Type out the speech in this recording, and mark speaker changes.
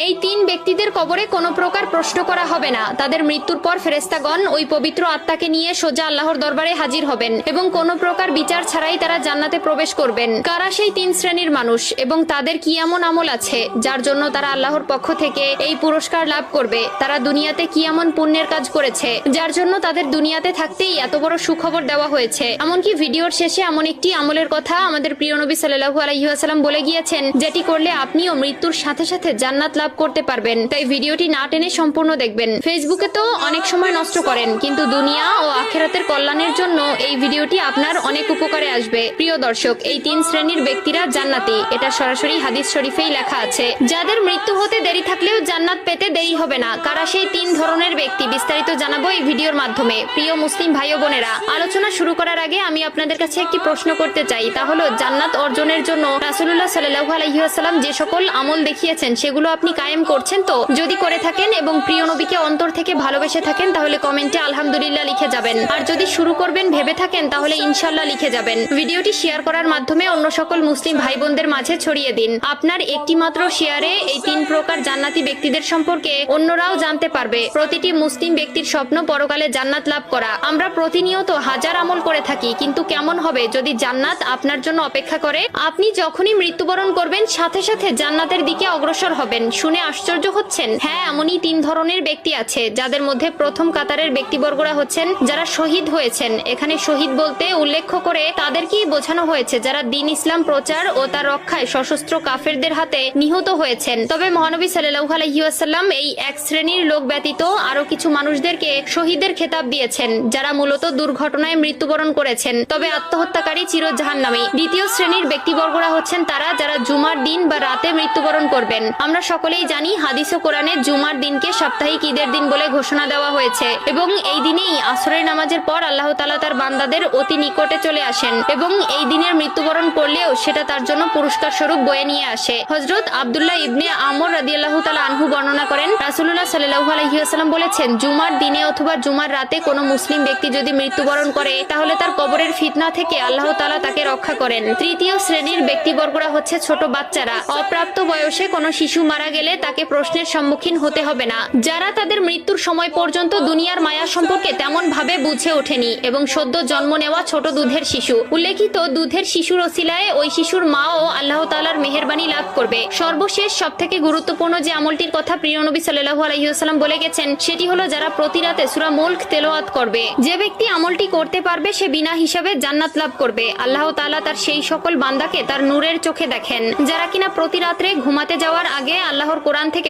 Speaker 1: এই তিন ব্যক্তিদের কবরে কোনো প্রকার প্রশ্ন করা হবে না। তাদের মৃত্যুর পর ফেরেশতাগণ ওই পবিত্র আত্মাকে নিয়ে সোজা আল্লাহর দরবারে হাজির হবেন এবং কোনো প্রকার বিচার ছাড়াই তারা জান্নাতে প্রবেশ করবেন। কারা সেই তিন শ্রেণীর মানুষ এবং তাদের কি এমন আমল আছে যার জন্য তারা আল্লাহর পক্ষ থেকে এই পুরস্কার লাভ করবে? তারা দুনিয়াতে কি এমন পুণ্যের কাজ করেছে যার জন্য তাদের দুনিয়াতে থাকতেই এত বড় সুখবর দেওয়া হয়েছে? এমনকি ভিডিওর শেষে এমন একটি আমলের কথা আমাদের প্রিয় নবী সাল্লাল্লাহু আলাইহি ওয়াসাল্লাম বলে গিয়েছেন, যেটি করলে আপনিও মৃত্যুর সাথে সাথে জান্নাত লাভ করতে পারবেন। তাই ভিডিওটি না টেনে সম্পূর্ণ দেখবেন। ফেসবুকে তো অনেক সময় নষ্ট করেন, কিন্তু দুনিয়া ও আখিরাতের কল্যাণের জন্য এই ভিডিওটি আপনার অনেক উপকারে আসবে। প্রিয় দর্শক, এই তিন শ্রেণীর ব্যক্তিরা জান্নাতি, এটা সরাসরি হাদিস শরীফেই লেখা আছে। যাদের মৃত্যু হতে দেরি থাকলেও জান্নাত পেতে দেরি হবে না। কারা সেই তিন ধরনের ব্যক্তি বিস্তারিত জানাবো এই ভিডিওর মাধ্যমে। প্রিয় মুসলিম ভাই ও বোনেরা, আলোচনা শুরু করার আগে আমি আপনাদের কাছে একটি প্রশ্ন করতে চাই, তা হলো জান্নাত অর্জনের জন্য রাসূলুল্লাহ সাল্লাল্লাহু আলাইহি ওয়াসাল্লাম যে সকল আমল দেখিয়েছেন সেগুলো আপনি কায়েম করছেন তো? যদি করে থাকেন এবং প্রিয় নবীকে অন্তর থেকে ভালোবেসে থাকেন তাহলে কমেন্টে আলহামদুলিল্লাহ লিখে যাবেন। আর যদি শুরু করবেন ভেবে থাকেন তাহলে ইনশাআল্লাহ লিখে যাবেন। ভিডিওটি শেয়ার করার মাধ্যমে অন্য সকল মুসলিম ভাই বোনদের মাঝে ছড়িয়ে দিন। আপনার একটি মাত্র শেয়ারে এই তিন প্রকার জান্নাতি ব্যক্তিদের সম্পর্কে অন্যরাও জানতে পারবে। প্রতিটি মুসলিম ব্যক্তির স্বপ্ন পরকালে জান্নাত লাভ করা। আমরা প্রতিনিয়ত হাজার আমল করে থাকি, কিন্তু কেমন হবে যদি জান্নাত আপনার জন্য অপেক্ষা করে? আপনি যখনই মৃত্যুবরণ করবেন সাথে সাথে জান্নাতের দিকে অগ্রসর হবেন। শুনে আশ্চর্য হচ্ছেন? হ্যাঁ, এমনই তিন ধরনের ব্যক্তি আছে, যাদের মধ্যে প্রথম কাতারের ব্যক্তিবর্গরা হচ্ছেন যারা শহীদ হয়েছেন। এখানে শহীদ বলতে উল্লেখ করে তাদেরকেই বোঝানো হয়েছে যারা দ্বীন ইসলাম প্রচার ও তার রক্ষায় সশস্ত্র কাফেরদের হাতে নিহত হয়েছেন। তবে মহানবী সাল্লাল্লাহু আলাইহি ওয়াসাল্লাম এই এক শ্রেণীর লোক ব্যতীত আরো কিছু মানুষদেরকে শহীদের খেতাব দিয়েছেন, যারা মূলত দুর্ঘটনায় মৃত্যুবরণ করেছেন, তবে আত্মহত্যাকারী চির জাহান্নামী। দ্বিতীয় শ্রেণীর ব্যক্তিবর্গরা হচ্ছেন তারা যারা জুমার দিন বা রাতে মৃত্যুবরণ করবেন। আমরা সকলেই জানি হাদিস ও কোরআনে জুমার দিনকে সাপ্তাহিক ঈদের দিন বলে ঘোষণা দেওয়া হয়েছে এবং এই দিনেই আসরের নামাজের পর আল্লাহ তাআলা তার বান্দাদের অতি নিকটে চলে আসেন এবং এই দিনের মৃত্যুবরণ করলেও সেটা তার জন্য পুরস্কার স্বরূপ বয়ে নিয়ে আসে। হযরত আব্দুল্লাহ ইবনে আমর রাদিয়াল্লাহু তাআলা আনহু বর্ণনা করেন, রাসূলুল্লাহ সাল্লাল্লাহু আলাইহি ওয়াসাল্লাম বলেছেন, জুমার দিনে অথবা জুমার রাতে কোনো মুসলিম ব্যক্তি যদি মৃত্যুবরণ করে তাহলে তার কবরের ফিতনা থেকে আল্লাহ তাআলা তাকে রক্ষা করেন। তৃতীয় শ্রেণীর ব্যক্তিবর্গরা হচ্ছে ছোট বাচ্চারা। অপ্রাপ্ত বয়সে কোনো শিশু মারা গেলে তাকে প্রশ্নের সম্মুখীন হতে হবে না, যারা তাদের মৃত্যুর সময় পর্যন্ত দুনিয়ার মায়া সম্পর্কে তেমন ভাবে বুঝে ওঠেনি এবং সদ্য জন্ম নেওয়া ছোট দুধের শিশু। উল্লেখিত দুধের শিশুর ওসিলায় ওই শিশুর মাও আল্লাহ তাআলার মেহেরবানি লাভ করবে। সর্বশেষ সবথেকে গুরুত্বপূর্ণ যে আমলটির কথা প্রিয় নবী সাল্লাল্লাহু আলাইহি ওয়াসাল্লাম বলে গেছেন সেটি হলো যারা প্রতি রাতে সূরা মুলক তেলাওয়াত করবে। যে ব্যক্তি আমলটি করতে পারবে সে বিনা হিসাবে জান্নাত লাভ করবে। আল্লাহ তাআলা তার সেই সকল বান্দাকে তার নূরের চোখে দেখেন যারা কিনা প্রতি রাত্রে ঘুমাতে যাওয়ার আগে আল্লাহর কোরআন থেকে